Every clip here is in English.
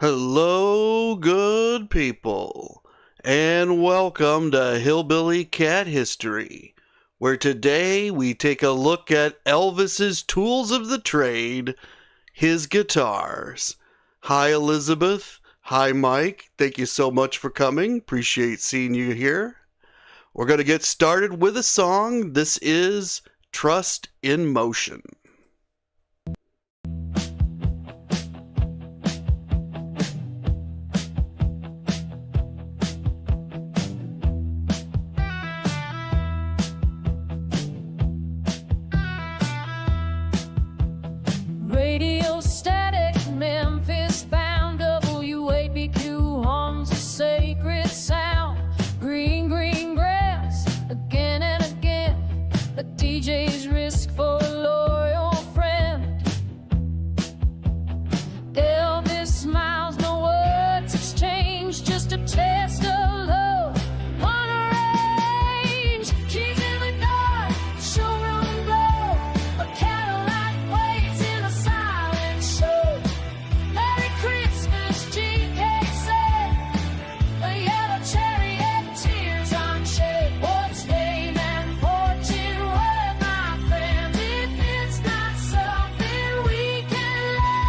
Hello, good people, and welcome to Hillbilly Cat History, where today we take a look at Elvis's tools of the trade, his guitars. Hi, Elizabeth. Hi, Mike. Thank you so much for coming. Appreciate seeing you here. We're going to get started with a song. This is Trust in Motion. Radio static, Memphis bound, WABQ homes a sacred sound. Green, green grass, again and again. The DJ's risk for a loyal friend. Elvis smiles, no words exchanged, just a test of love on a range. Keys in the dark, showroom and blow, a Cadillac waits in a silent show. Merry Christmas, GK said, a yellow chariot, tears on shade. What's fame and fortune worth, my friend, if it's not something we can lend?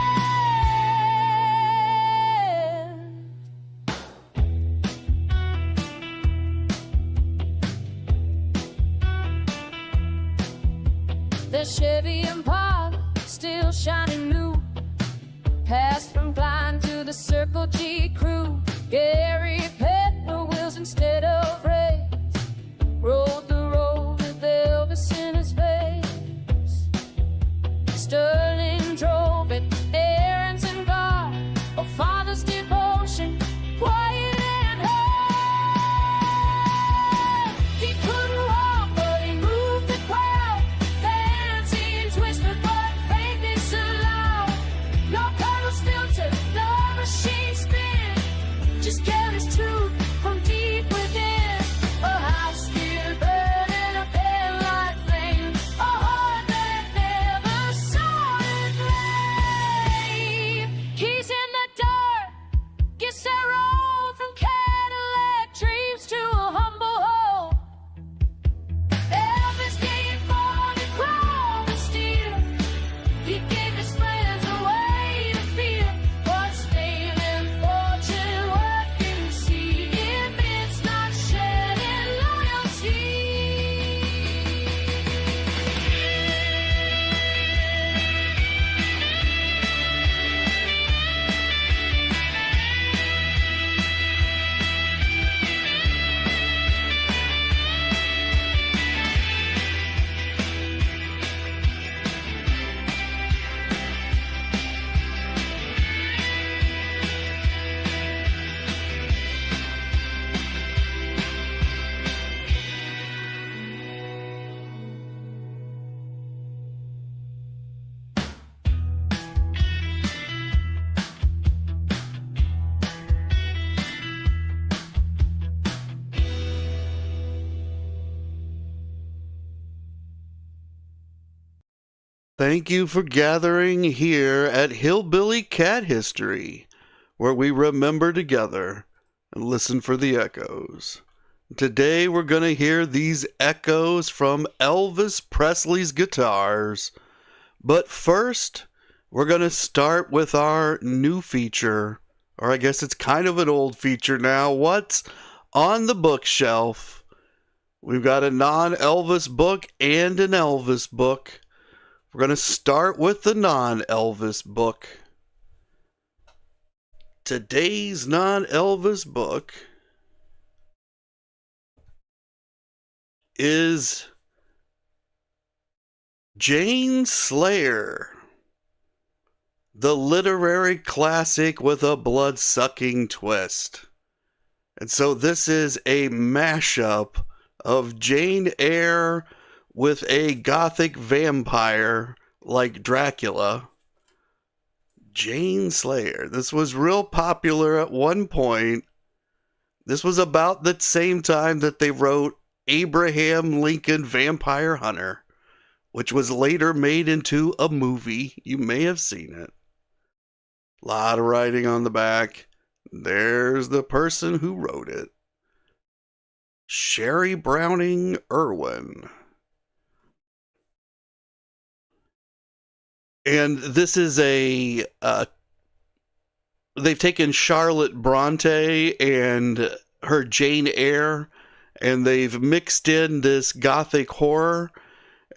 The Chevy Impala, still shining new, passed from Klein to the Circle G crew. Gary Petner wheels instead of rays, rode the road with Elvis in his face. Sterling drove it, errands and guard, a father's devotion, quiet and hard. He couldn't walk, but he moved the crowd. Fancy and twisted, but faintness allowed. No colors filtered, no machine spin, just kept his truth from deep within. A house still burning, a pen like flame, a heart that never saw it rain. Keys in the dark, guess I rolled from Cadillac dreams to a humble home. Elvis gave money, chrome and steel. He gave his friends a way to feel. What's fame and fortune, what can you see, if it's not shedding loyalty? Thank you for gathering here at Hillbilly Cat History, where we remember together and listen for the echoes. Today we're going to hear these echoes from Elvis Presley's guitars. But first, we're going to start with our new feature, or I guess it's kind of an old feature now. What's on the bookshelf? We've got a non-Elvis book and an Elvis book. We're going to start with the non-Elvis book. Today's non-Elvis book is Jane Slayer, the literary classic with a blood-sucking twist. And so this is a mashup of Jane Eyre with a gothic vampire like Dracula. Jane Slayer. This was real popular at one point. This was about the same time that they wrote Abraham Lincoln Vampire Hunter, which was later made into a movie. You may have seen it. A lot of writing on the back. There's the person who wrote it. Sherry Browning Irwin. And this is they've taken Charlotte Bronte and her Jane Eyre, and they've mixed in this gothic horror.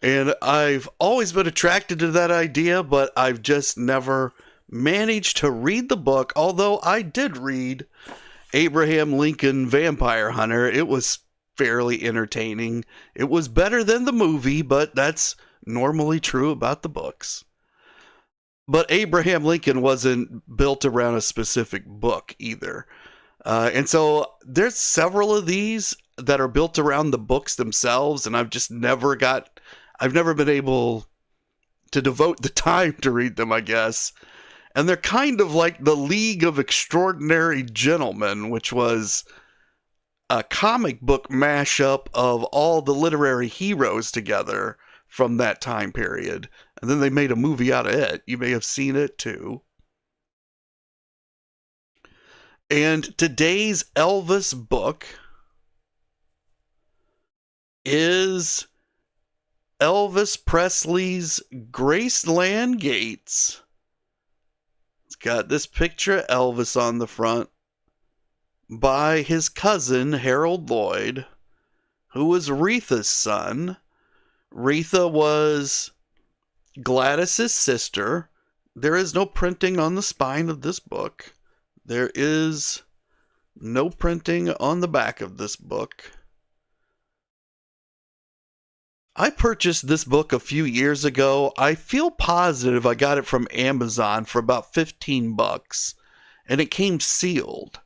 And I've always been attracted to that idea, but I've just never managed to read the book, although I did read Abraham Lincoln Vampire Hunter. It was fairly entertaining. It was better than the movie, but that's normally true about the books. But Abraham Lincoln wasn't built around a specific book either. And so there's several of these that are built around the books themselves, and I've never been able to devote the time to read them, I guess. And they're kind of like the League of Extraordinary Gentlemen, which was a comic book mashup of all the literary heroes together from that time period. And then they made a movie out of it. You may have seen it too. And today's Elvis book is Elvis Presley's Graceland Gates. It's got this picture of Elvis on the front by his cousin Harold Lloyd, who was Retha's son. Retha was Gladys's sister. There is no printing on the spine of this book. There is no printing on the back of this book. I purchased this book a few years ago. I feel positive I got it from Amazon for about $15, and it came sealed,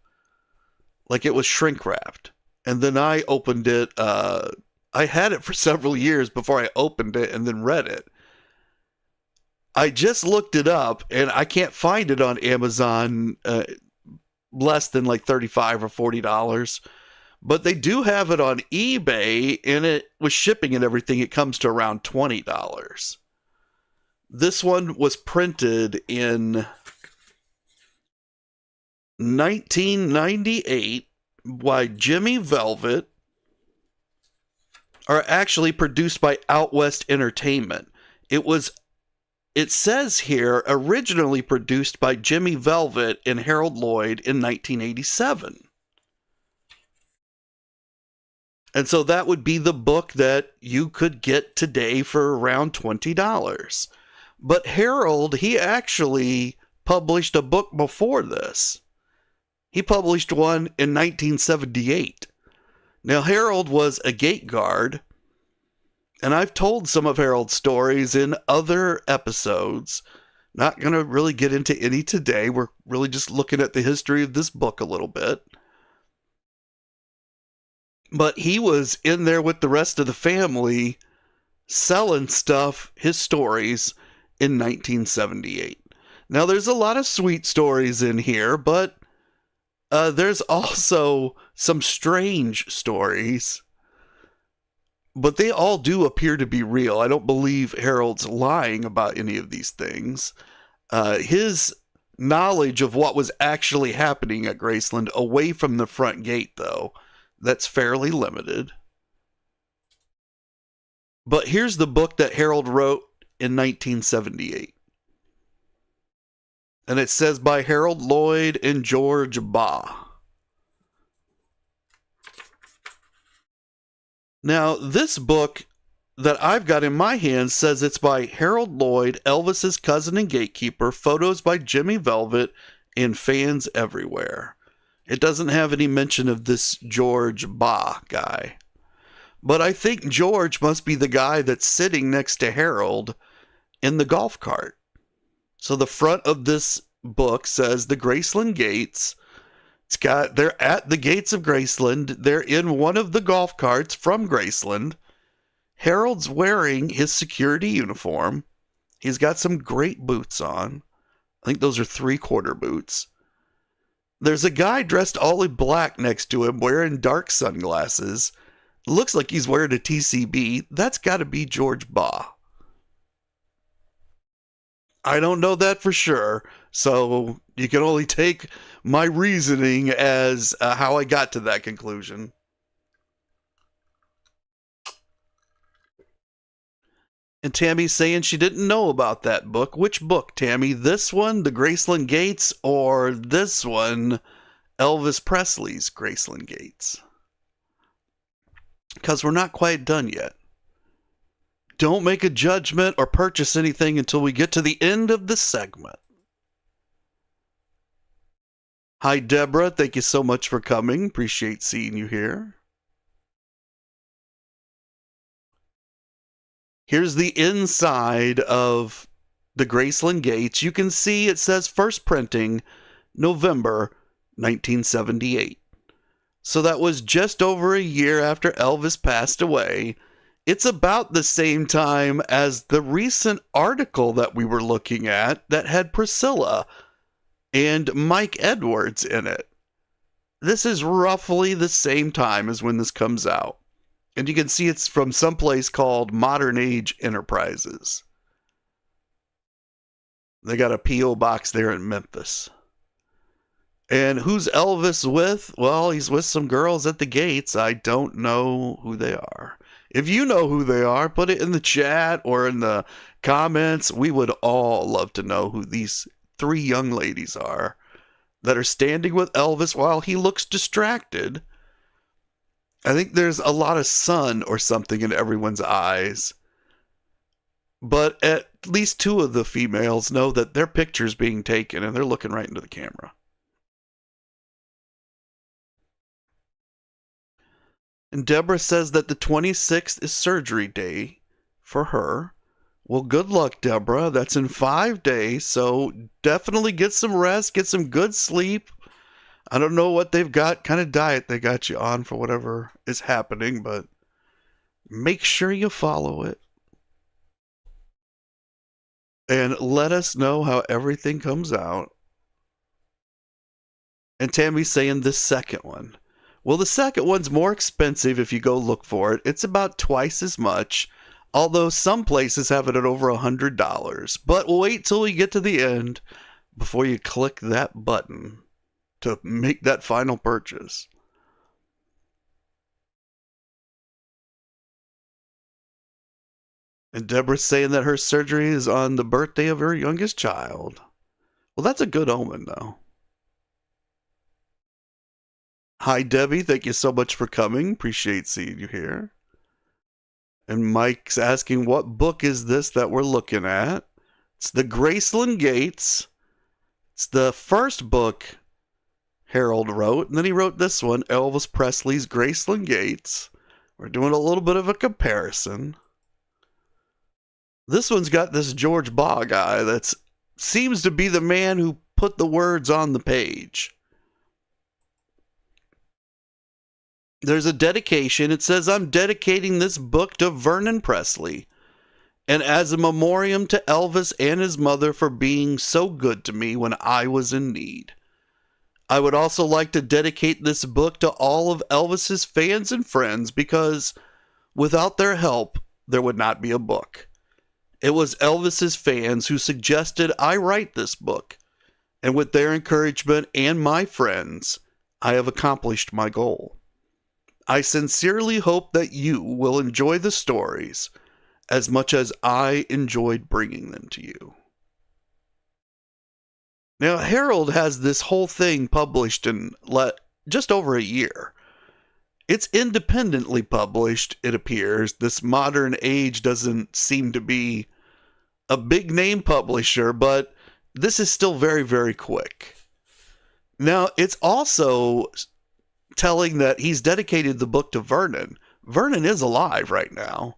like it was shrink wrapped. And then I opened it. I had it for several years before I opened it and then read it. I just looked it up, and I can't find it on Amazon less than like $35 or $40. But they do have it on eBay, and it with shipping and everything, it comes to around $20. This one was printed in 1998 by Jimmy Velvet, or actually produced by Out West Entertainment. It says here, originally produced by Jimmy Velvet and Harold Lloyd in 1987. And so that would be the book that you could get today for around $20. But Harold, he actually published a book before this. He published one in 1978. Now, Harold was a gate guard, and I've told some of Harold's stories in other episodes. Not going to really get into any today. We're really just looking at the history of this book a little bit. But he was in there with the rest of the family selling stuff, his stories, in 1978. Now, there's a lot of sweet stories in here, but there's also some strange stories. But they all do appear to be real. I don't believe Harold's lying about any of these things. His knowledge of what was actually happening at Graceland away from the front gate, though, that's fairly limited. But here's the book that Harold wrote in 1978. And it says by Harold Lloyd and George Baugh. Now, this book that I've got in my hands says it's by Harold Lloyd, Elvis's cousin and gatekeeper, photos by Jimmy Velvet, and fans everywhere. It doesn't have any mention of this George Baugh guy. But I think George must be the guy that's sitting next to Harold in the golf cart. So the front of this book says the Graceland Gates. They're at the gates of Graceland. They're in one of the golf carts from Graceland. Harold's wearing his security uniform. He's got some great boots on. I think those are 3/4 boots. There's a guy dressed all in black next to him wearing dark sunglasses. Looks like he's wearing a TCB. That's got to be George Baugh. I don't know that for sure, So you can only take my reasoning as how I got to that conclusion. And Tammy's saying she didn't know about that book. Which book, Tammy? This one, The Graceland Gates, or this one, Elvis Presley's Graceland Gates? Because we're not quite done yet. Don't make a judgment or purchase anything until we get to the end of the segment. Hi, Deborah. Thank you so much for coming. Appreciate seeing you here. Here's the inside of the Graceland Gates. You can see it says first printing November 1978. So that was just over a year after Elvis passed away. It's about the same time as the recent article that we were looking at that had Priscilla and Mike Edwards in it. This is roughly the same time as when this comes out. And you can see it's from someplace called Modern Age Enterprises. They got a P.O. box there in Memphis. And who's Elvis with? Well, he's with some girls at the gates. I don't know who they are. If you know who they are, put it in the chat or in the comments. We would all love to know who these 3 young ladies are that are standing with Elvis while he looks distracted. I think there's a lot of sun or something in everyone's eyes. But at least 2 of the females know that their picture's being taken and they're looking right into the camera. And Deborah says that the 26th is surgery day for her. Well, good luck, Deborah. That's in 5 days, so definitely get some rest, get some good sleep. I don't know what they've got, kind of diet they got you on for whatever is happening, but make sure you follow it. And let us know how everything comes out. And Tammy's saying the second one. Well, the second one's more expensive if you go look for it. It's about twice as much, although some places have it at over $100. But wait till we get to the end before you click that button to make that final purchase. And Deborah's saying that her surgery is on the birthday of her youngest child. Well, that's a good omen, though. Hi, Debbie. Thank you so much for coming. Appreciate seeing you here. And Mike's asking, what book is this that we're looking at? It's the Graceland Gates. It's the first book Harold wrote, and then he wrote this one, Elvis Presley's Graceland Gates. We're doing a little bit of a comparison. This one's got this George Baugh guy that seems to be the man who put the words on the page. There's a dedication. It says, I'm dedicating this book to Vernon Presley, and as a memoriam to Elvis and his mother for being so good to me when I was in need. I would also like to dedicate this book to all of Elvis's fans and friends because without their help, there would not be a book. It was Elvis's fans who suggested I write this book, and with their encouragement and my friends, I have accomplished my goal. I sincerely hope that you will enjoy the stories as much as I enjoyed bringing them to you. Now, Harold has this whole thing published in just over a year. It's independently published, it appears. This Modern Age doesn't seem to be a big name publisher, but this is still very, very quick. Now, it's also telling that he's dedicated the book to Vernon. Vernon is alive right now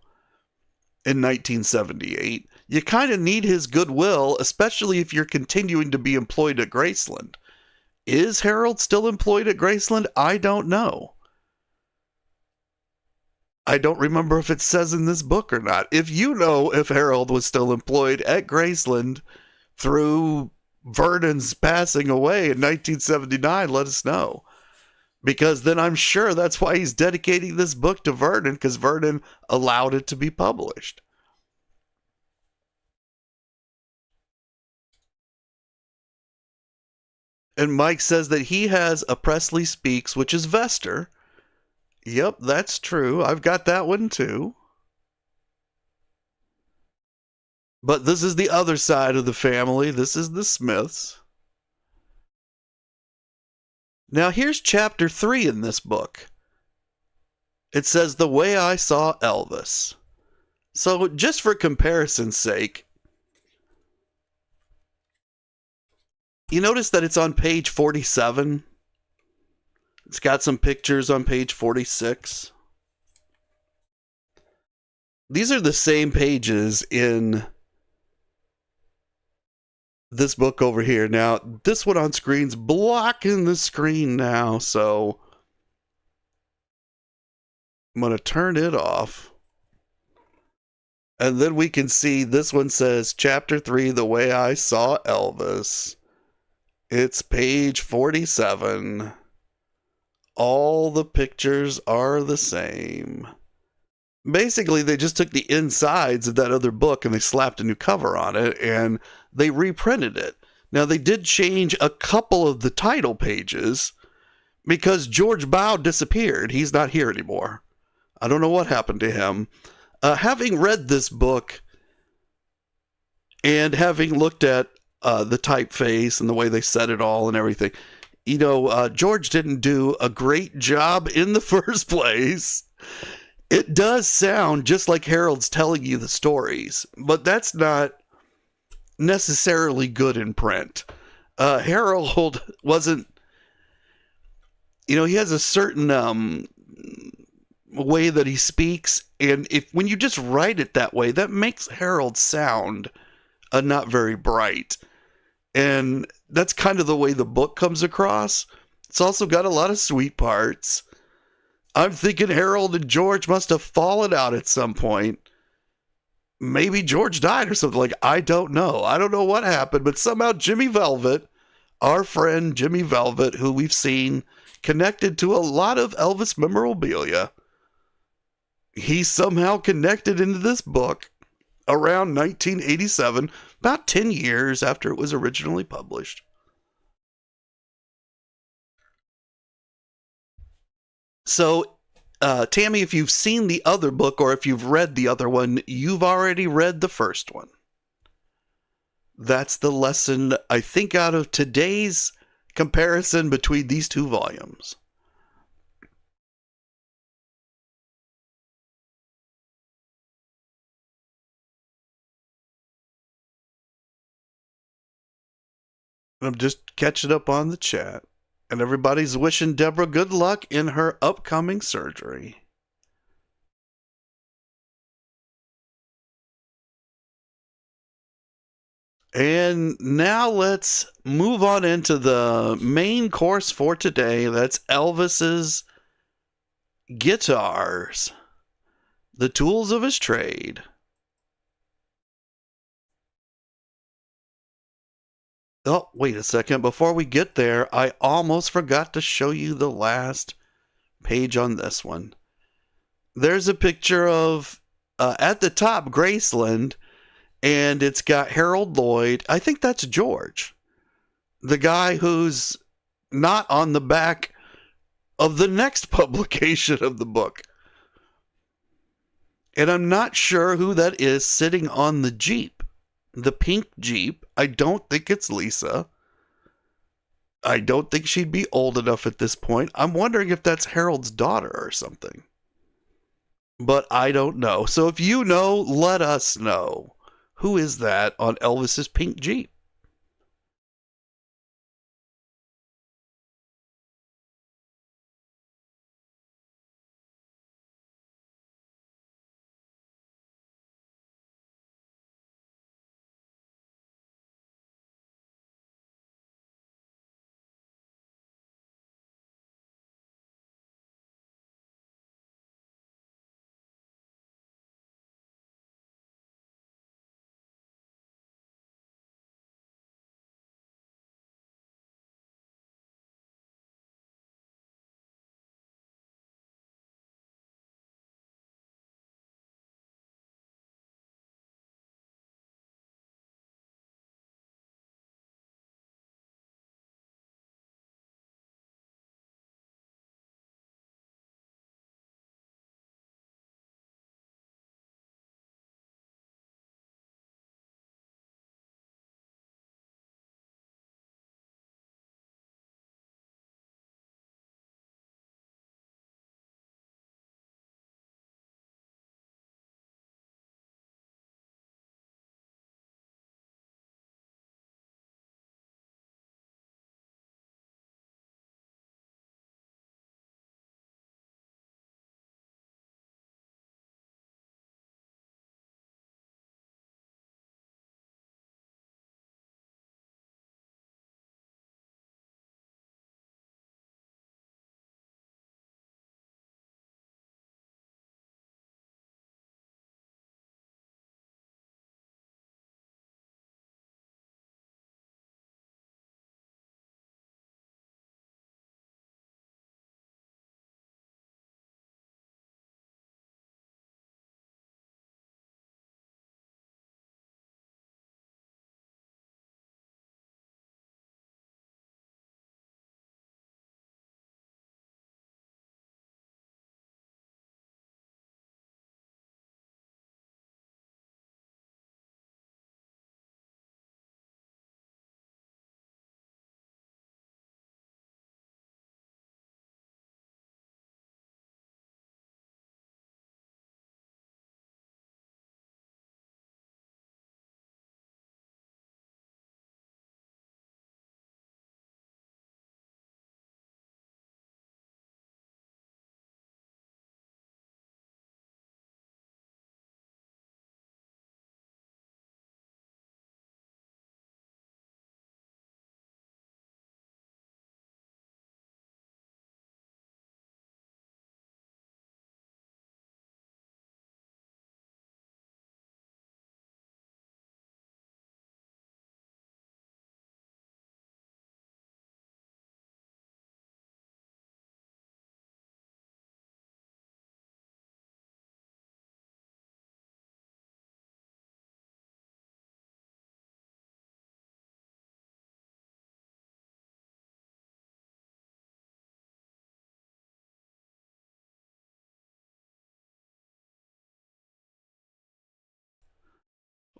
in 1978. You kind of need his goodwill, especially if you're continuing to be employed at Graceland. Is Harold still employed at Graceland? I don't know. I don't remember if it says in this book or not. If you know if Harold was still employed at Graceland through Vernon's passing away in 1979, let us know. Because then I'm sure that's why he's dedicating this book to Vernon, because Vernon allowed it to be published. And Mike says that he has a Presley Speaks, which is Vester. Yep, that's true. I've got that one too. But this is the other side of the family. This is the Smiths. Now, here's chapter 3 in this book. It says, The Way I Saw Elvis. So, just for comparison's sake, you notice that it's on page 47. It's got some pictures on page 46. These are the same pages in this book over here. Now, this one on screen's blocking the screen now, so I'm going to turn it off. And then we can see this one says Chapter 3, The Way I Saw Elvis. It's page 47. All the pictures are the same. Basically, they just took the insides of that other book and they slapped a new cover on it and they reprinted it. Now, they did change a couple of the title pages because George Bow disappeared. He's not here anymore. I don't know what happened to him. Having read this book and having looked at the typeface and the way they said it all and everything, you know, George didn't do a great job in the first place. It does sound just like Harold's telling you the stories, but that's not necessarily good in print. Harold wasn't, you know, he has a certain way that he speaks, and when you just write it that way, that makes Harold sound not very bright. And that's kind of the way the book comes across. It's also got a lot of sweet parts. I'm thinking Harold and George must have fallen out at some point. Maybe George died or something. Like, I don't know. I don't know what happened, but somehow Jimmy Velvet, our friend Jimmy Velvet, who we've seen connected to a lot of Elvis memorabilia, he somehow connected into this book around 1987, about 10 years after it was originally published. So, Tammy, if you've seen the other book or if you've read the other one, you've already read the first one. That's the lesson, I think, out of today's comparison between these two volumes. I'm just catching up on the chat. And everybody's wishing Deborah good luck in her upcoming surgery. And now let's move on into the main course for today. That's Elvis's guitars, the tools of his trade. Oh, wait a second. Before we get there, I almost forgot to show you the last page on this one. There's a picture of, at the top, Graceland, and it's got Harold Lloyd. I think that's George, the guy who's not on the back of the next publication of the book. And I'm not sure who that is sitting on the Jeep, the pink Jeep. I don't think it's Lisa. I don't think she'd be old enough at this point. I'm wondering if that's Harold's daughter or something. But I don't know. So if you know, let us know. Who is that on Elvis's pink Jeep?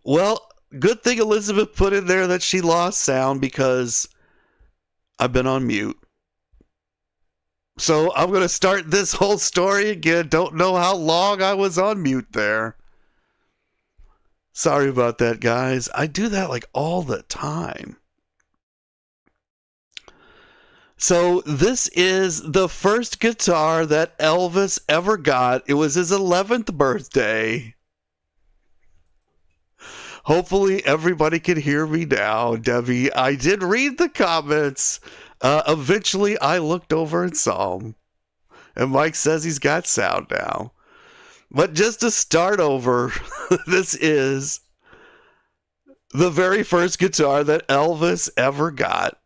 Well, good thing Elizabeth put in there that she lost sound because I've been on mute. So I'm going to start this whole story again. Don't know how long I was on mute there. Sorry about that, guys. I do that like all the time. So this is the first guitar that Elvis ever got. It was his 11th birthday. Hopefully everybody can hear me now, Debbie. I did read the comments. Eventually I looked over and saw him. And Mike says he's got sound now. But just to start over, this is the very first guitar that Elvis ever got.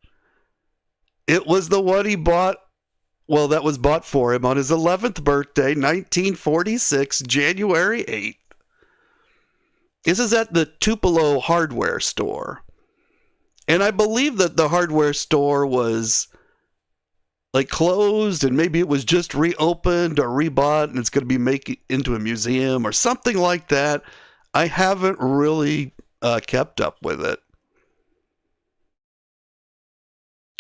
It was the one he bought, well, that was bought for him on his 11th birthday, 1946, January 8th. This is at the Tupelo hardware store. And I believe that the hardware store was like closed and maybe it was just reopened or rebought and it's going to be made into a museum or something like that. I haven't really kept up with it.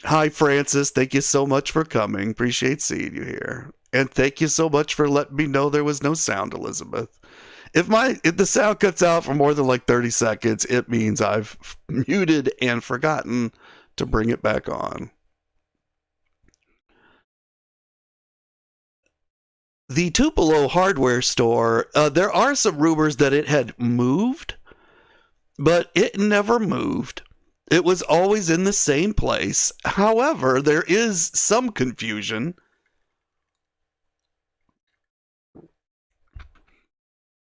Hi, Francis. Thank you so much for coming. Appreciate seeing you here. And thank you so much for letting me know there was no sound, Elizabeth. If the sound cuts out for more than like 30 seconds, it means I've muted and forgotten to bring it back on. The Tupelo hardware store, there are some rumors that it had moved, but it never moved. It was always in the same place. However, there is some confusion.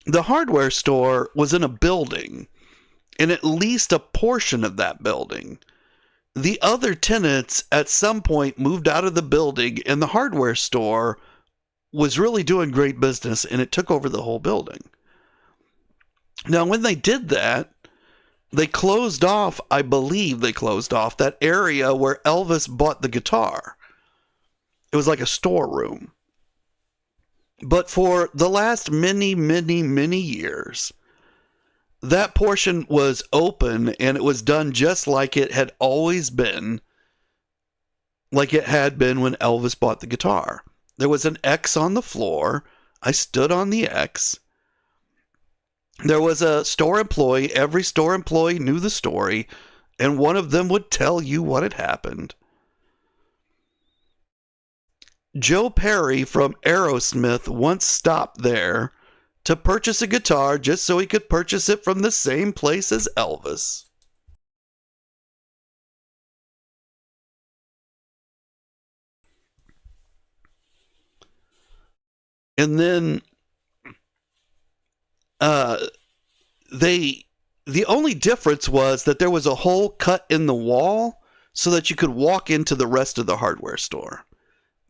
The hardware store was in a building, in at least a portion of that building. The other tenants at some point moved out of the building, and the hardware store was really doing great business, and it took over the whole building. Now, when they did that, they closed off, I believe they closed off that area where Elvis bought the guitar. It was like a storeroom. But for the last many, many, many years, that portion was open and it was done just like it had always been, like it had been when Elvis bought the guitar. There was an X on the floor. I stood on the X. There was a store employee. Every store employee knew the story, and one of them would tell you what had happened. Joe Perry from Aerosmith once stopped there to purchase a guitar just so he could purchase it from the same place as Elvis. And then the only difference was that there was a hole cut in the wall so that you could walk into the rest of the hardware store.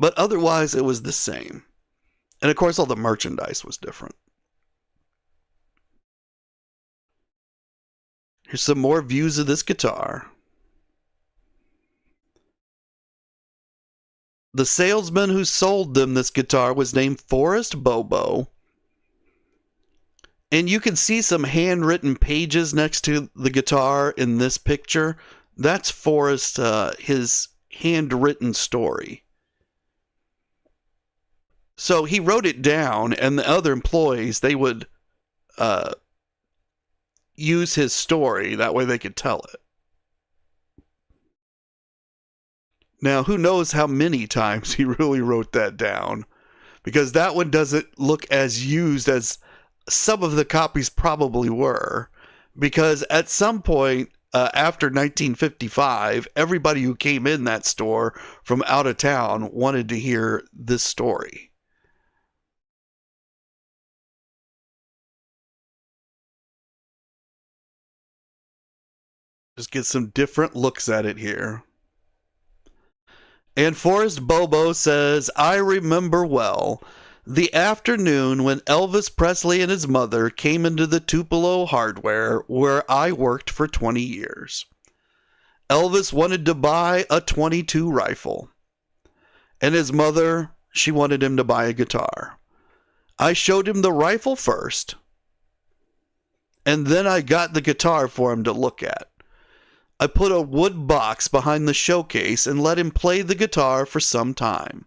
But otherwise, it was the same. And of course, all the merchandise was different. Here's some more views of this guitar. The salesman who sold them this guitar was named Forrest Bobo. And you can see some handwritten pages next to the guitar in this picture. That's Forrest, his handwritten story. So he wrote it down, and the other employees, they would use his story. That way they could tell it. Now, who knows how many times he really wrote that down? Because that one doesn't look as used as some of the copies probably were. Because at some point after 1955, everybody who came in that store from out of town wanted to hear this story. Just get some different looks at it here. And Forrest Bobo says, I remember well the afternoon when Elvis Presley and his mother came into the Tupelo hardware where I worked for 20 years. Elvis wanted to buy a .22 rifle. And his mother, she wanted him to buy a guitar. I showed him the rifle first. And then I got the guitar for him to look at. I put a wood box behind the showcase and let him play the guitar for some time.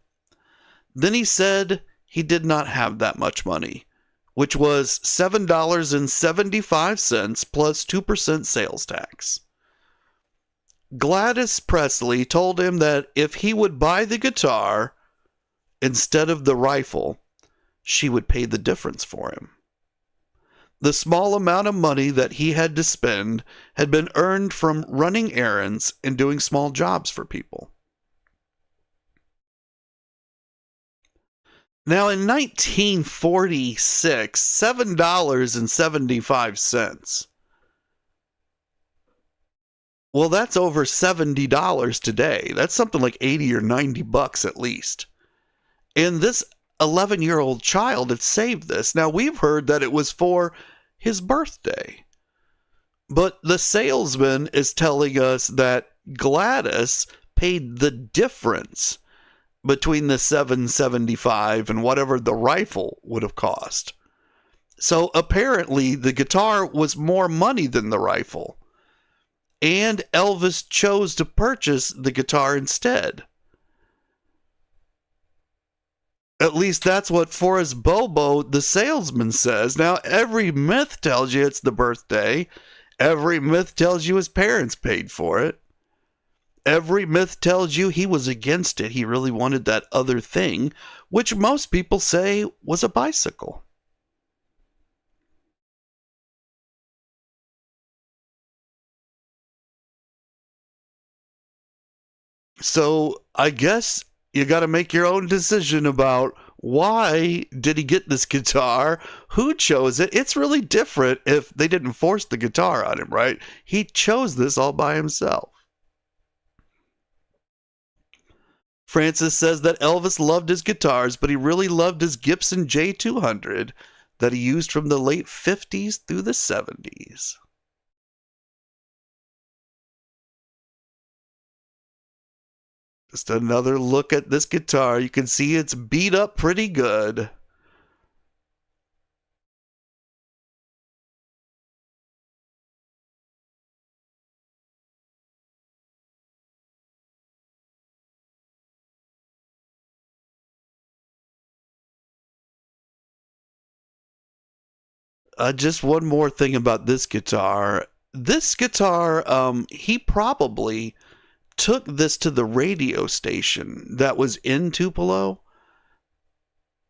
Then he said he did not have that much money, which was $7.75 plus 2% sales tax. Gladys Presley told him that if he would buy the guitar instead of the rifle, she would pay the difference for him. The small amount of money that he had to spend had been earned from running errands and doing small jobs for people. Now, in 1946, $7.75. Well, that's over $70 today. That's something like 80 or 90 bucks at least. And this 11-year-old child had saved this. Now, we've heard that it was for his birthday. But the salesman is telling us that Gladys paid the difference between the $7.75 and whatever the rifle would have cost. So apparently the guitar was more money than the rifle. And Elvis chose to purchase the guitar instead. At least that's what Forrest Bobo, the salesman, says. Now, every myth tells you it's the birthday. Every myth tells you his parents paid for it. Every myth tells you he was against it. He really wanted that other thing, which most people say was a bicycle. So I guess you got to make your own decision about why did he get this guitar? Who chose it? It's really different if they didn't force the guitar on him, right? He chose this all by himself. Francis says that Elvis loved his guitars, but he really loved his Gibson J200 that he used from the late 50s through the 70s. Just another look at this guitar. You can see it's beat up pretty good. Just one more thing about this guitar. This guitar, he probably took this to the radio station that was in Tupelo,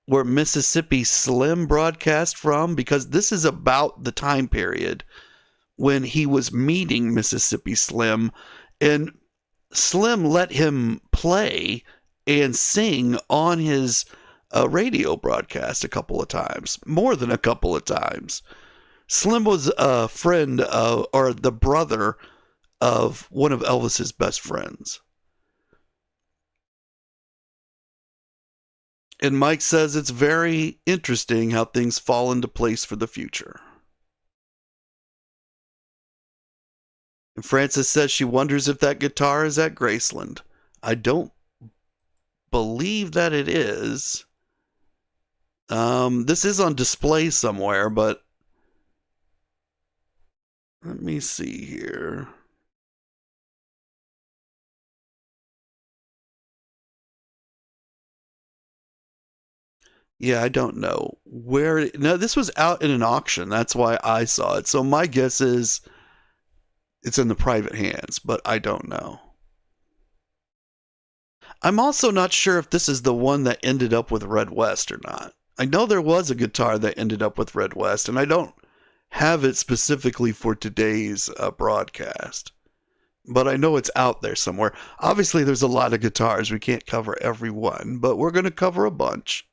where Mississippi Slim broadcast from, because this is about the time period when he was meeting Mississippi Slim, and Slim let him play and sing on his radio broadcast a couple of times, more than a couple of times. Slim was a friend or the brother of one of Elvis's best friends. And Mike says it's very interesting how things fall into place for the future. And Frances says she wonders if that guitar is at Graceland. I don't believe that it is. This is on display somewhere, but let me see here. Yeah, I don't know where. No, this was out in an auction. That's why I saw it. So my guess is it's in the private hands, but I don't know. I'm also not sure if this is the one that ended up with Red West or not. I know there was a guitar that ended up with Red West, and I don't have it specifically for today's broadcast. But I know it's out there somewhere. Obviously, there's a lot of guitars. We can't cover every one, but we're going to cover a bunch.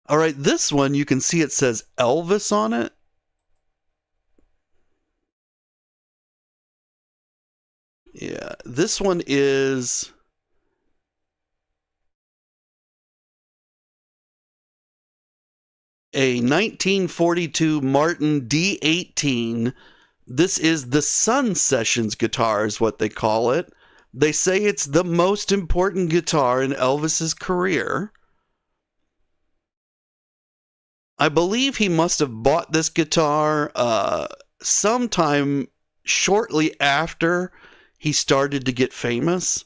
All right, this one, you can see it says Elvis on it. Yeah, this one is a 1942 Martin D18. This is the Sun Sessions guitar is what they call it. They say it's the most important guitar in Elvis's career. I believe he must have bought this guitar sometime shortly after he started to get famous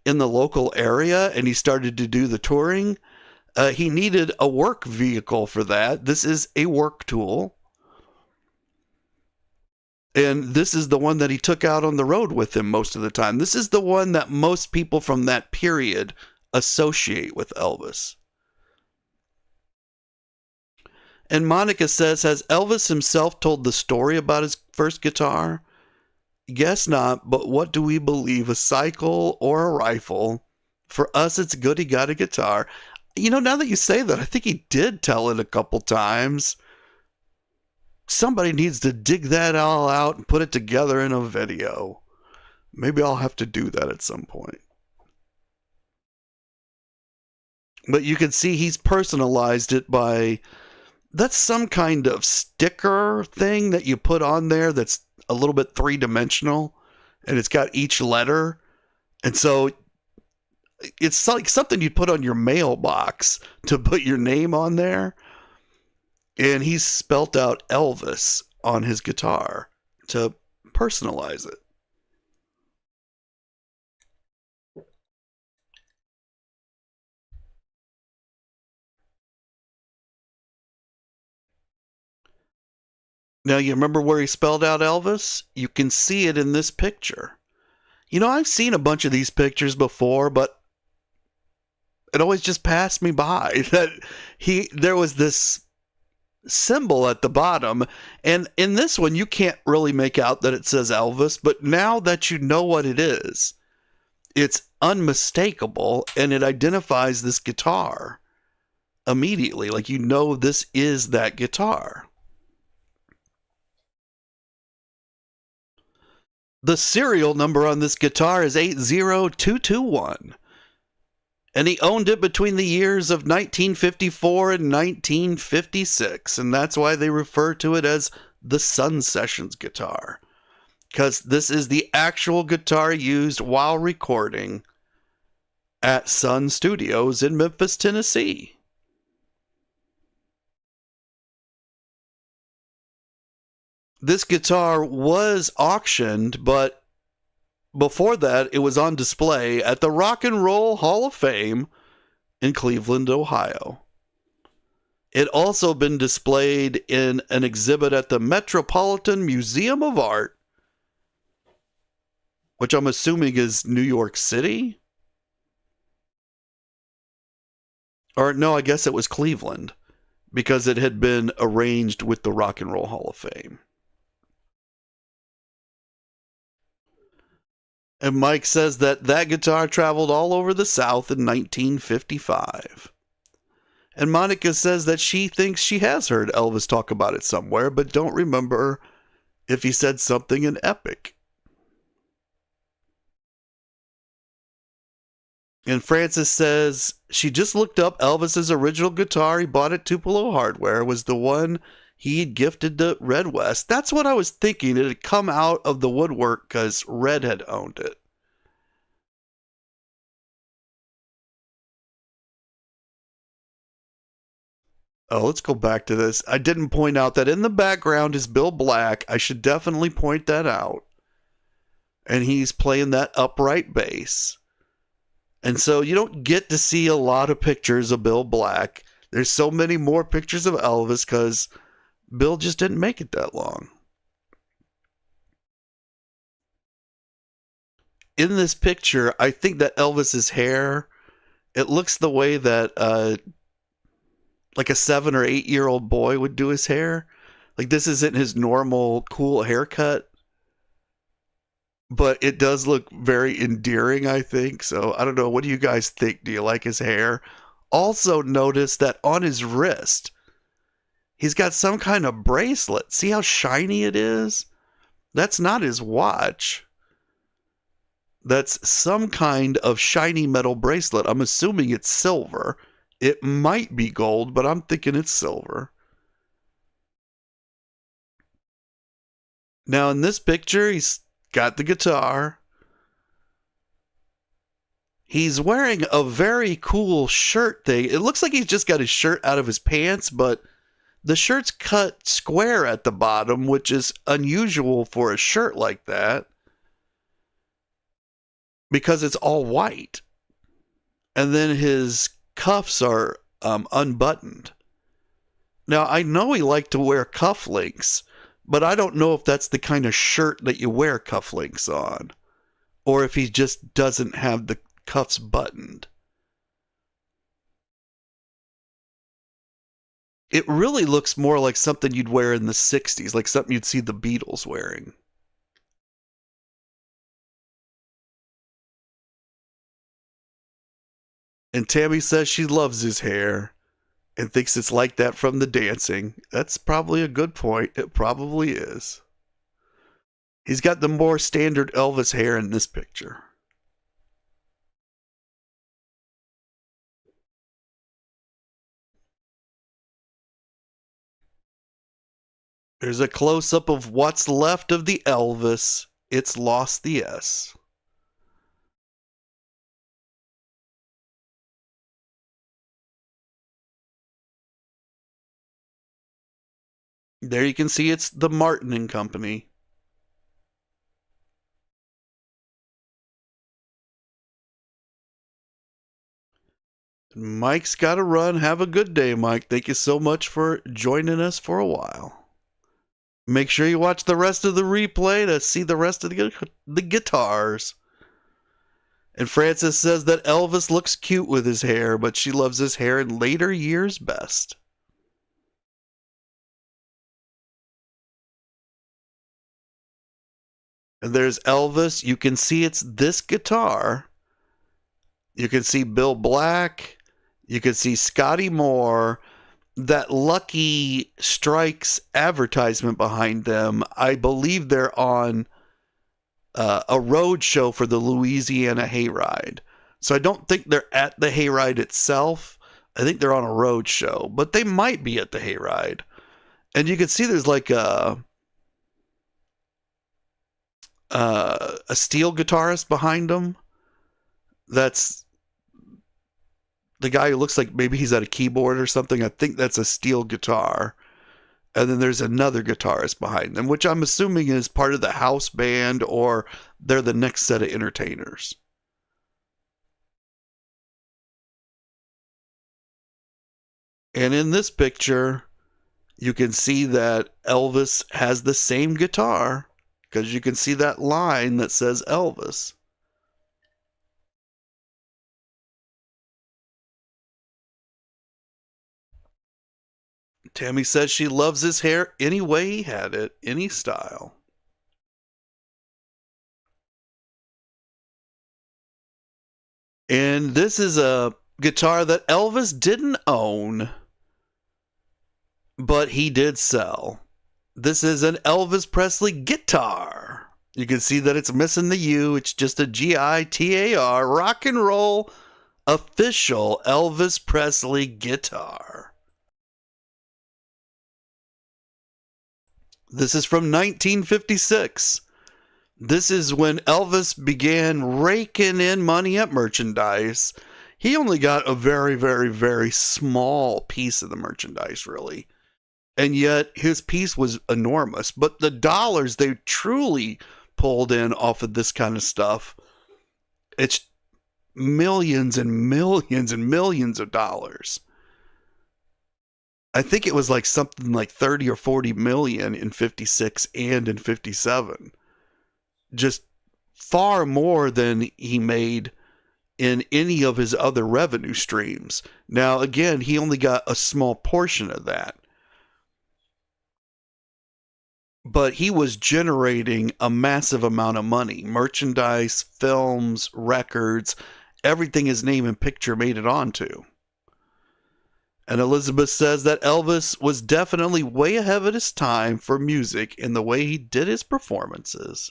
in the local area and he started to do the touring. He needed a work vehicle for that. This is a work tool. And this is the one that he took out on the road with him most of the time. This is the one that most people from that period associate with Elvis. And Monica says, has Elvis himself told the story about his first guitar? Guess not, but what do we believe, a cycle or a rifle? For us, it's good he got a guitar. You know, now that you say that, I think he did tell it a couple times. Somebody needs to dig that all out and put it together in a video. Maybe I'll have to do that at some point. But you can see he's personalized it by... That's some kind of sticker thing that you put on there that's a little bit three-dimensional. And it's got each letter. And so it's like something you put on your mailbox to put your name on there. And he's spelt out Elvis on his guitar to personalize it. Now, you remember where he spelled out Elvis? You can see it in this picture. You know, I've seen a bunch of these pictures before, but it always just passed me by that there was this symbol at the bottom, and in this one you can't really make out that it says Elvis, but now that you know what it is, it's unmistakable and it identifies this guitar immediately. Like, you know, this is that guitar. The serial number on this guitar is 80221. And he owned it between the years of 1954 and 1956. And that's why they refer to it as the Sun Sessions guitar. Because this is the actual guitar used while recording at Sun Studios in Memphis, Tennessee. This guitar was auctioned, but before that, it was on display at the Rock and Roll Hall of Fame in Cleveland, Ohio. It also been displayed in an exhibit at the Metropolitan Museum of Art, which I'm assuming is New York City? Or no, I guess it was Cleveland, because it had been arranged with the Rock and Roll Hall of Fame. And Mike says that guitar traveled all over the South in 1955. And Monica says that she thinks she has heard Elvis talk about it somewhere, but don't remember if he said something in Epic. And Frances says she just looked up Elvis's original guitar he bought at Tupelo Hardware was the one he had gifted to Red West. That's what I was thinking. It had come out of the woodwork because Red had owned it. Oh, let's go back to this. I didn't point out that in the background is Bill Black. I should definitely point that out. And he's playing that upright bass. And so you don't get to see a lot of pictures of Bill Black. There's so many more pictures of Elvis because Bill just didn't make it that long. In this picture, I think that Elvis's hair, it looks the way that like a 7 or 8 year old boy would do his hair. Like, this isn't his normal cool haircut, but it does look very endearing, I think. So I don't know. What do you guys think? Do you like his hair? Also notice that on his wrist, he's got some kind of bracelet. See how shiny it is? That's not his watch. That's some kind of shiny metal bracelet. I'm assuming it's silver. It might be gold, but I'm thinking it's silver. Now in this picture, he's got the guitar. He's wearing a very cool shirt thing. It looks like he's just got his shirt out of his pants, but The shirt's cut square at the bottom, which is unusual for a shirt like that because it's all white. And then his cuffs are unbuttoned. Now, I know he liked to wear cufflinks, but I don't know if that's the kind of shirt that you wear cufflinks on, or if he just doesn't have the cuffs buttoned. It really looks more like something you'd wear in the 60s, like something you'd see the Beatles wearing. And Tammy says she loves his hair and thinks it's like that from the dancing. That's probably a good point. It probably is. He's got the more standard Elvis hair in this picture. There's a close-up of what's left of the Elvis. It's lost the S. There you can see it's the Martin and Company. Mike's got to run. Have a good day, Mike. Thank you so much for joining us for a while. Make sure you watch the rest of the replay to see the rest of the guitars. And Frances says that Elvis looks cute with his hair, but she loves his hair in later years best. And there's Elvis. You can see it's this guitar. You can see Bill Black. You can see Scotty Moore. That Lucky Strikes advertisement behind them. I believe they're on a road show for the Louisiana Hayride. So I don't think they're at the Hayride itself. I think they're on a road show, but they might be at the Hayride. And you can see there's like a steel guitarist behind them. That's the guy who looks like maybe he's at a keyboard or something. I think that's a steel guitar. And then there's another guitarist behind them, which I'm assuming is part of the house band or they're the next set of entertainers. And in this picture, you can see that Elvis has the same guitar because you can see that line that says Elvis. Tammy says she loves his hair any way he had it, any style. And this is a guitar that Elvis didn't own, but he did sell. This is an Elvis Presley guitar. You can see that it's missing the U. It's just a G-I-T-A-R, rock and roll official Elvis Presley guitar. This is from 1956. This is when Elvis began raking in money at merchandise. He only got a very, very, very small piece of the merchandise, really. And yet his piece was enormous. But the dollars they truly pulled in off of this kind of stuff, it's millions and millions and millions of dollars. I think it was like something like 30 or 40 million in 56 and in 57. Just far more than he made in any of his other revenue streams. Now, again, he only got a small portion of that. But he was generating a massive amount of money. Merchandise, films, records, everything his name and picture made it onto. And Elizabeth says that Elvis was definitely way ahead of his time for music in the way he did his performances.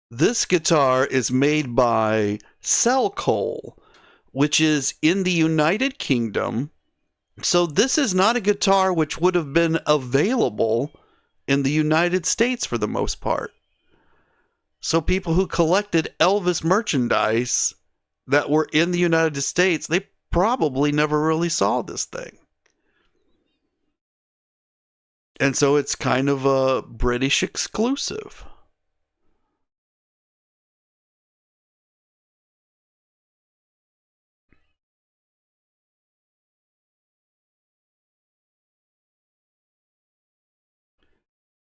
This guitar is made by Cellcoal, which is in the United Kingdom. So this is not a guitar which would have been available in the United States for the most part. So people who collected Elvis merchandise that were in the United States, they probably never really saw this thing. And so it's kind of a British exclusive.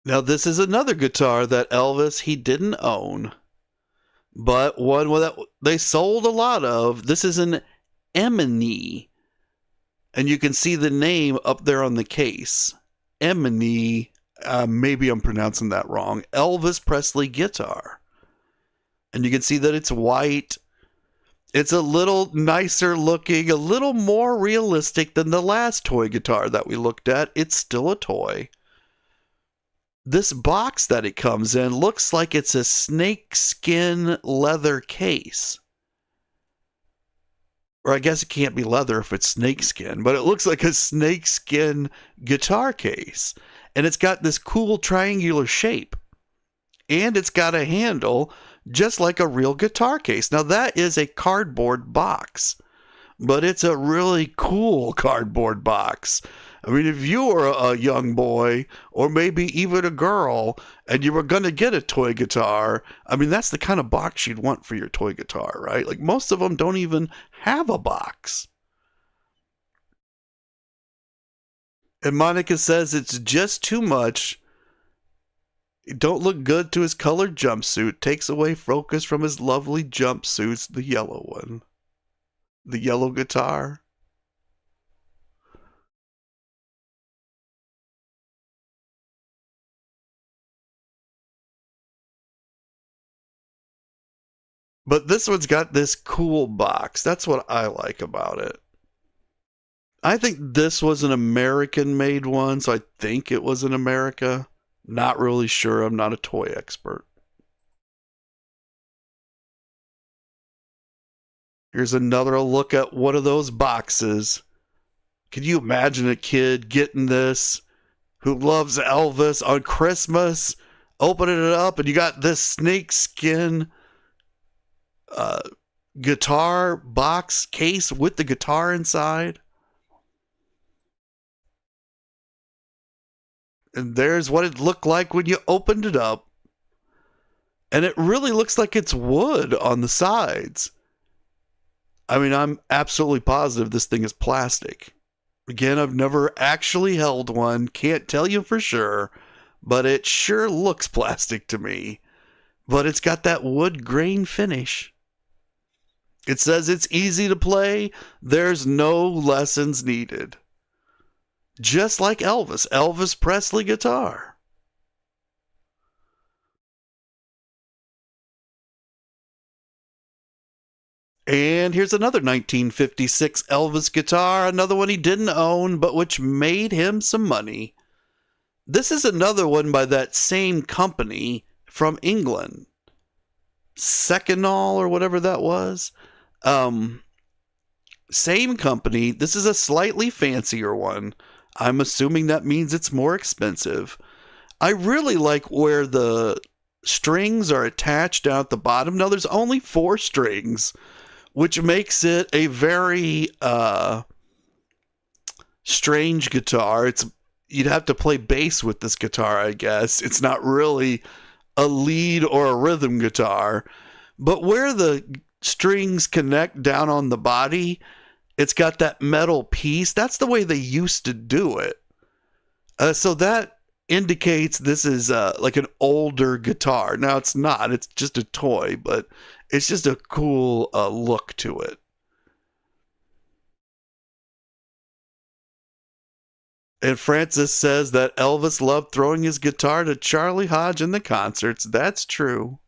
Now, this is another guitar that Elvis, he didn't own, but one that they sold a lot of. This is an Emini, and you can see the name up there on the case. Emini, maybe I'm pronouncing that wrong. Elvis Presley guitar. And you can see that it's white. It's a little nicer looking, a little more realistic than the last toy guitar that we looked at. It's still a toy. This box that it comes in looks like it's a snakeskin leather case. Or I guess it can't be leather if it's snakeskin, but it looks like a snakeskin guitar case. And it's got this cool triangular shape. And it's got a handle just like a real guitar case. Now that is a cardboard box, but it's a really cool cardboard box. I mean, if you were a young boy or maybe even a girl and you were going to get a toy guitar, I mean, that's the kind of box you'd want for your toy guitar, right? Like most of them don't even have a box. And Monica says it's just too much. It don't look good to his colored jumpsuit. Takes away focus from his lovely jumpsuits, the yellow one. The yellow guitar. But this one's got this cool box. That's what I like about it. I think this was an American-made one, so I think it was in America. Not really sure. I'm not a toy expert. Here's another look at one of those boxes. Can you imagine a kid getting this who loves Elvis on Christmas, opening it up, and you got this snakeskin guitar box case with the guitar inside? And there's what it looked like when you opened it up. And it really looks like it's wood on the sides. I mean, I'm absolutely positive this thing is plastic. Again, I've never actually held one. Can't tell you for sure. But it sure looks plastic to me. But it's got that wood grain finish. It says it's easy to play. There's no lessons needed. Just like Elvis Presley guitar. And here's another 1956 Elvis guitar, another one he didn't own, but which made him some money. This is another one by that same company from England. Seconal or whatever that was. Same company. This is a slightly fancier one. I'm assuming that means it's more expensive. I really like where the strings are attached down at the bottom. Now, there's only 4 strings, which makes it a very strange guitar. You'd have to play bass with this guitar, I guess. It's not really a lead or a rhythm guitar. But where the strings connect down on the body, it's got that metal piece. That's the way they used to do it. So that indicates this is like an older guitar. Now, it's not. It's just a toy, but it's just a cool look to it. And Francis says that Elvis loved throwing his guitar to Charlie Hodge in the concerts. That's true.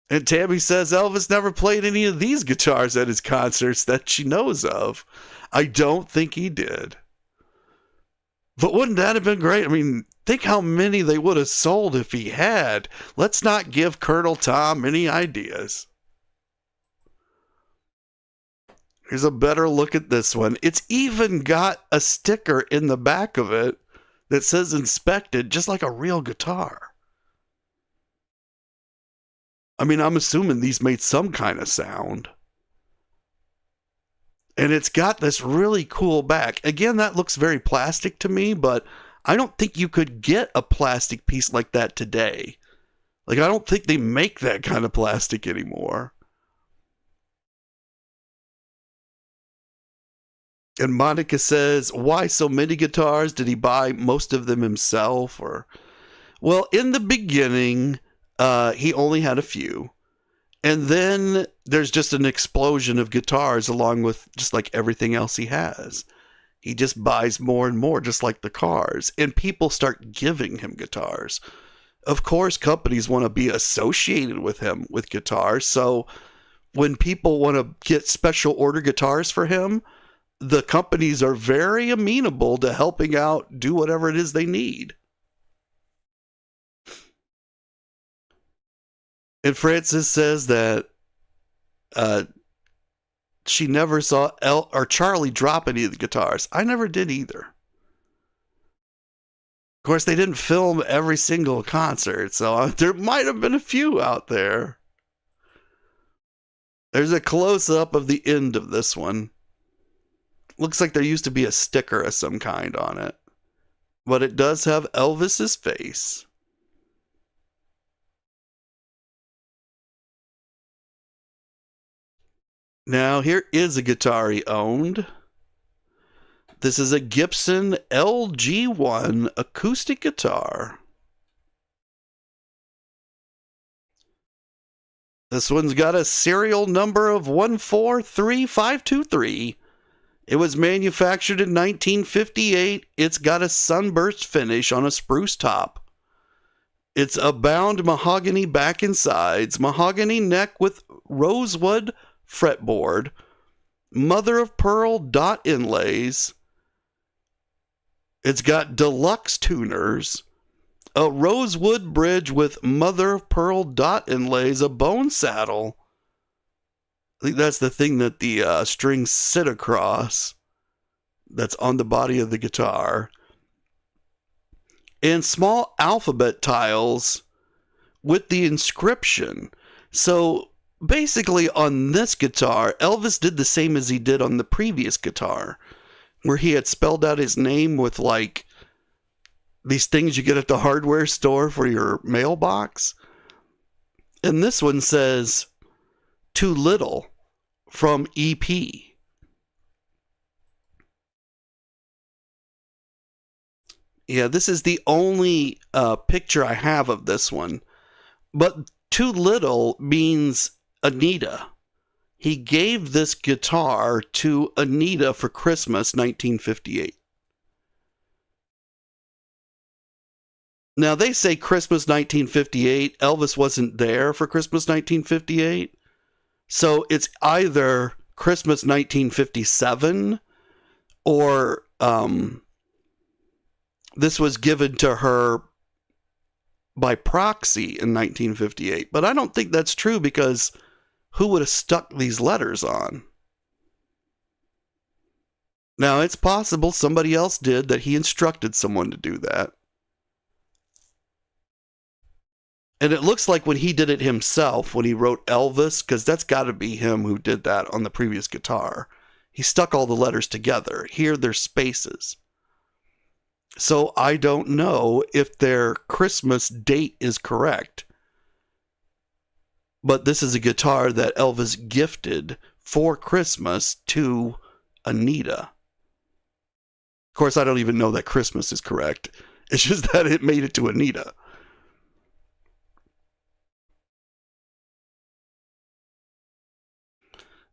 And Tammy says Elvis never played any of these guitars at his concerts that she knows of. I don't think he did. But wouldn't that have been great? I mean, think how many they would have sold if he had. Let's not give Colonel Tom any ideas. Here's a better look at this one. It's even got a sticker in the back of it that says inspected, just like a real guitar. I mean, I'm assuming these made some kind of sound. And it's got this really cool back. Again, that looks very plastic to me, but I don't think you could get a plastic piece like that today. Like, I don't think they make that kind of plastic anymore. And Monica says, why so many guitars? Did he buy most of them himself? Or, well, in the beginning, he only had a few. And then there's just an explosion of guitars along with just like everything else he has. He just buys more and more, just like the cars. And people start giving him guitars. Of course, companies want to be associated with him with guitars. So when people want to get special order guitars for him, the companies are very amenable to helping out do whatever it is they need. And Frances says that she never saw Charlie drop any of the guitars. I never did either. Of course, they didn't film every single concert, so there might have been a few out there. There's a close-up of the end of this one. Looks like there used to be a sticker of some kind on it. But it does have Elvis's face. Now, here is a guitar he owned. This is a Gibson LG1 acoustic guitar. This one's got a serial number of 143523. It was manufactured in 1958. It's got a sunburst finish on a spruce top. It's a bound mahogany back and sides, mahogany neck with rosewood fretboard, mother of pearl dot inlays. It's got deluxe tuners, a rosewood bridge with mother of pearl dot inlays, a bone saddle. I think that's the thing that the strings sit across. That's on the body of the guitar. And small alphabet tiles with the inscription. So basically on this guitar, Elvis did the same as he did on the previous guitar, where he had spelled out his name with like these things you get at the hardware store for your mailbox. And this one says, Too Little from EP. Yeah, this is the only picture I have of this one. But Too Little means Anita. He gave this guitar to Anita for Christmas 1958. Now, they say Christmas 1958. Elvis wasn't there for Christmas 1958. So it's either Christmas 1957 or this was given to her by proxy in 1958. But I don't think that's true, because who would have stuck these letters on? Now, it's possible somebody else did, that he instructed someone to do that. And it looks like when he did it himself, when he wrote Elvis, because that's got to be him who did that on the previous guitar, he stuck all the letters together. Here, there's spaces. So I don't know if their Christmas date is correct. But this is a guitar that Elvis gifted for Christmas to Anita. Of course, I don't even know that Christmas is correct. It's just that it made it to Anita.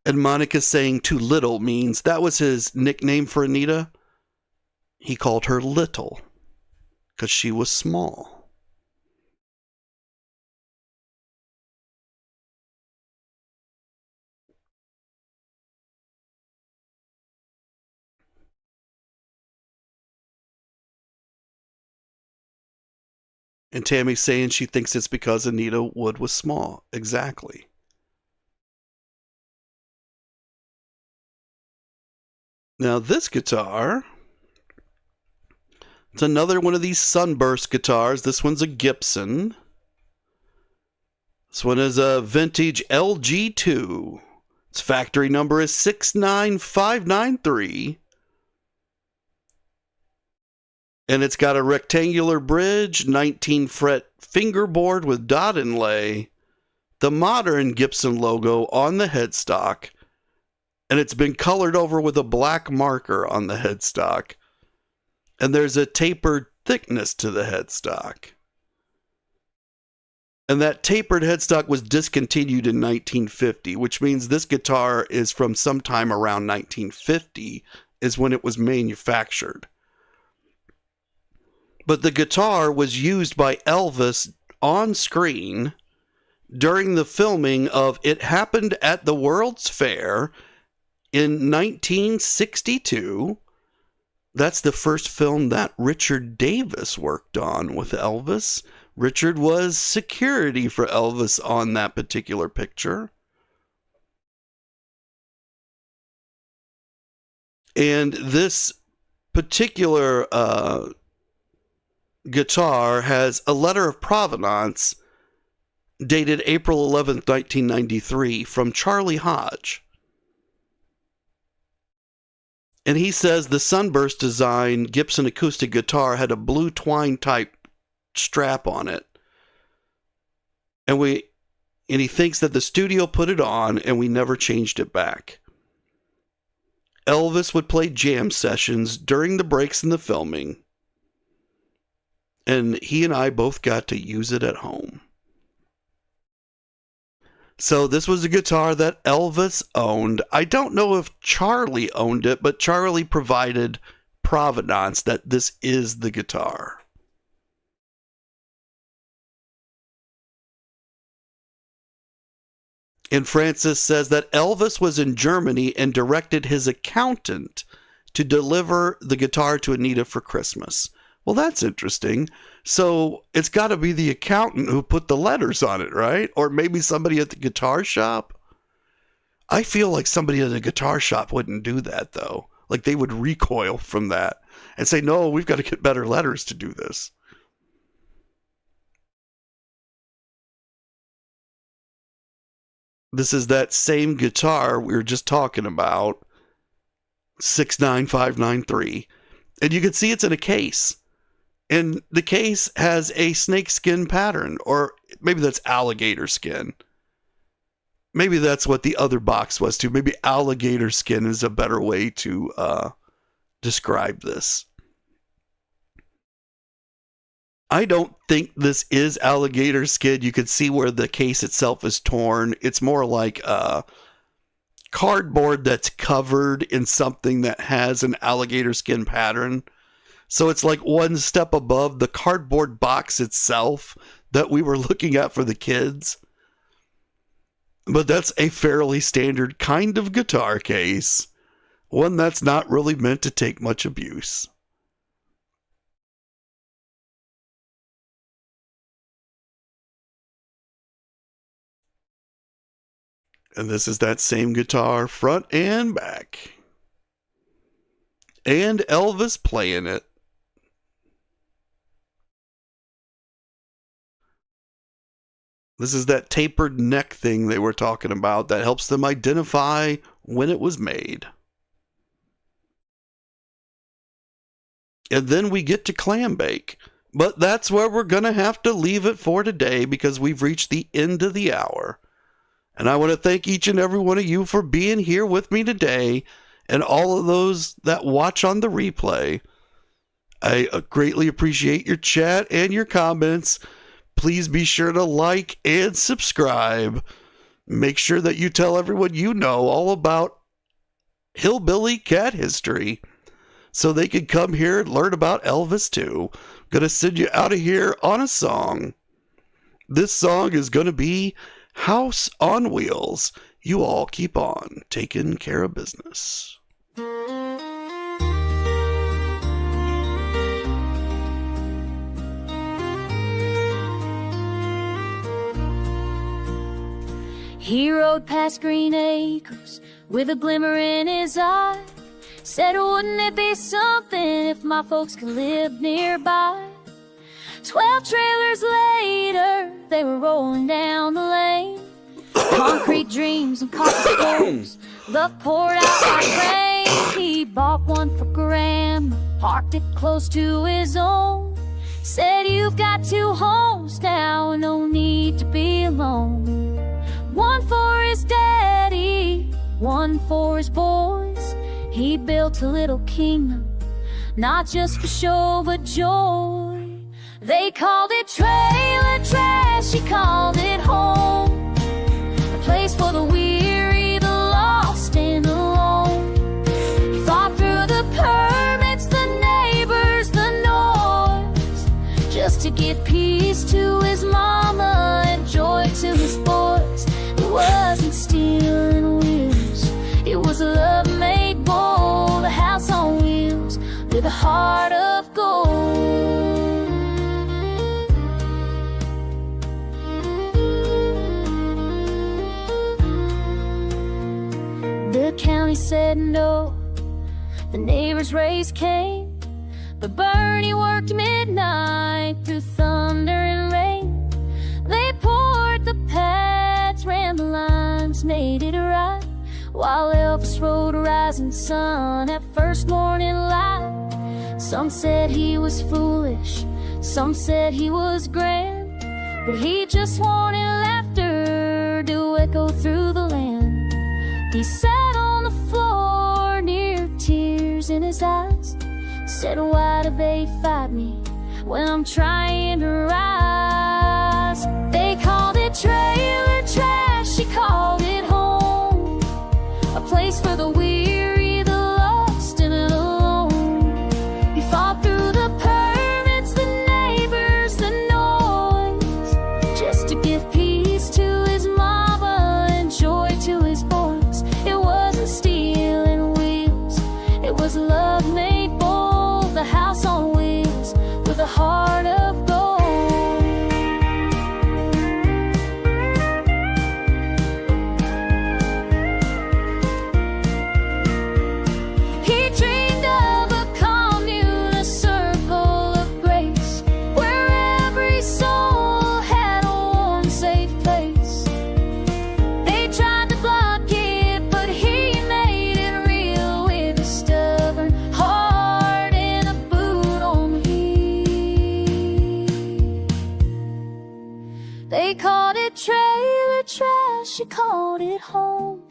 And Monica's saying Too Little means that was his nickname for Anita. He called her Little because she was small. And Tammy's saying she thinks it's because Anita Wood was small. Exactly. Now this guitar, it's another one of these sunburst guitars. This one's a Gibson. This one is a vintage LG2. Its factory number is 69593. And it's got a rectangular bridge, 19 fret fingerboard with dot inlay, the modern Gibson logo on the headstock, and it's been colored over with a black marker on the headstock. And there's a tapered thickness to the headstock. And that tapered headstock was discontinued in 1950, which means this guitar is from sometime around 1950 is when it was manufactured. But the guitar was used by Elvis on screen during the filming of It Happened at the World's Fair in 1962. That's the first film that Richard Davis worked on with Elvis. Richard was security for Elvis on that particular picture. And this particular guitar has a letter of provenance dated April 11th, 1993 from Charlie Hodge. And he says the Sunburst design Gibson acoustic guitar had a blue twine type strap on it. And he thinks that the studio put it on and we never changed it back. Elvis would play jam sessions during the breaks in the filming. And he and I both got to use it at home. So this was a guitar that Elvis owned. I don't know if Charlie owned it, but Charlie provided provenance that this is the guitar. And Francis says that Elvis was in Germany and directed his accountant to deliver the guitar to Anita for Christmas. Well, that's interesting. So it's got to be the accountant who put the letters on it, right? Or maybe somebody at the guitar shop. I feel like somebody at a guitar shop wouldn't do that, though. Like they would recoil from that and say, no, we've got to get better letters to do this. This is that same guitar we were just talking about, 69593. And you can see it's in a case. And the case has a snakeskin pattern, or maybe that's alligator skin. Maybe that's what the other box was too. Maybe alligator skin is a better way to describe this. I don't think this is alligator skin. You can see where the case itself is torn. It's more like cardboard that's covered in something that has an alligator skin pattern. So it's like one step above the cardboard box itself that we were looking at for the kids. But that's a fairly standard kind of guitar case. One that's not really meant to take much abuse. And this is that same guitar, front and back. And Elvis playing it. This is that tapered neck thing they were talking about that helps them identify when it was made. And then we get to clam bake. But that's where we're going to have to leave it for today because we've reached the end of the hour. And I want to thank each and every one of you for being here with me today and all of those that watch on the replay. I greatly appreciate your chat and your comments. Please be sure to like and subscribe. Make sure that you tell everyone you know all about Hillbilly Cat History so they can come here and learn about Elvis too. I'm going to send you out of here on a song. This song is going to be House on Wheels. You all keep on taking care of business. He rode past Green Acres with a glimmer in his eye. Said, wouldn't it be something if my folks could live nearby? 12 trailers later, they were rolling down the lane. Concrete dreams and copper goals, love poured out like rain. He bought one for Grandma, parked it close to his own. Said, you've got two homes now, no need to be alone. One for his daddy, one for his boys. He built a little kingdom, not just for show but joy. They called it trailer trash, he called it home. A place for the weary, the lost and alone. He fought through the permits, the neighbors, the noise, just to give peace to his mama and joy to his boys. It wasn't steel and wheels, it was love made bold. A house on wheels with a heart of gold. The county said no, the neighbors raised Cain, but Bernie worked midnight through thunder and rain. They poured the pads, ran the lines, made it right, while Elvis rode a rising sun at first morning light. Some said he was foolish, some said he was grand, but he just wanted laughter to echo through the land. He sat on the floor near tears in his eyes, said, why do they fight me when I'm trying to rise? They called it trailer trash, he called it home. A place for the weary, the lost and alone. He fought through the permits, the neighbors, the noise, just to give peace to his mama and joy to his boys. It wasn't steel and wheels, it was love made bold. The house on wheels with a heart of gold. He dreamed of a commune, a circle of grace, where every soul had a warm, safe place. They tried to block it, but he made it real with a stubborn heart and a boot on the heel. They called it trailer trash, he called it home.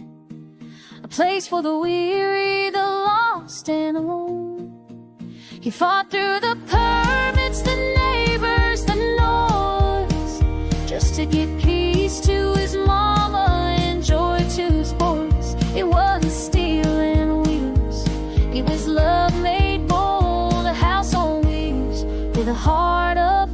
A place for the weary, the lost and alone. He fought through the permits, the neighbors, the noise, just to give peace to his mama and joy to his boys. It wasn't steel and wheels, it was love made bold. A house on wheels with a heart of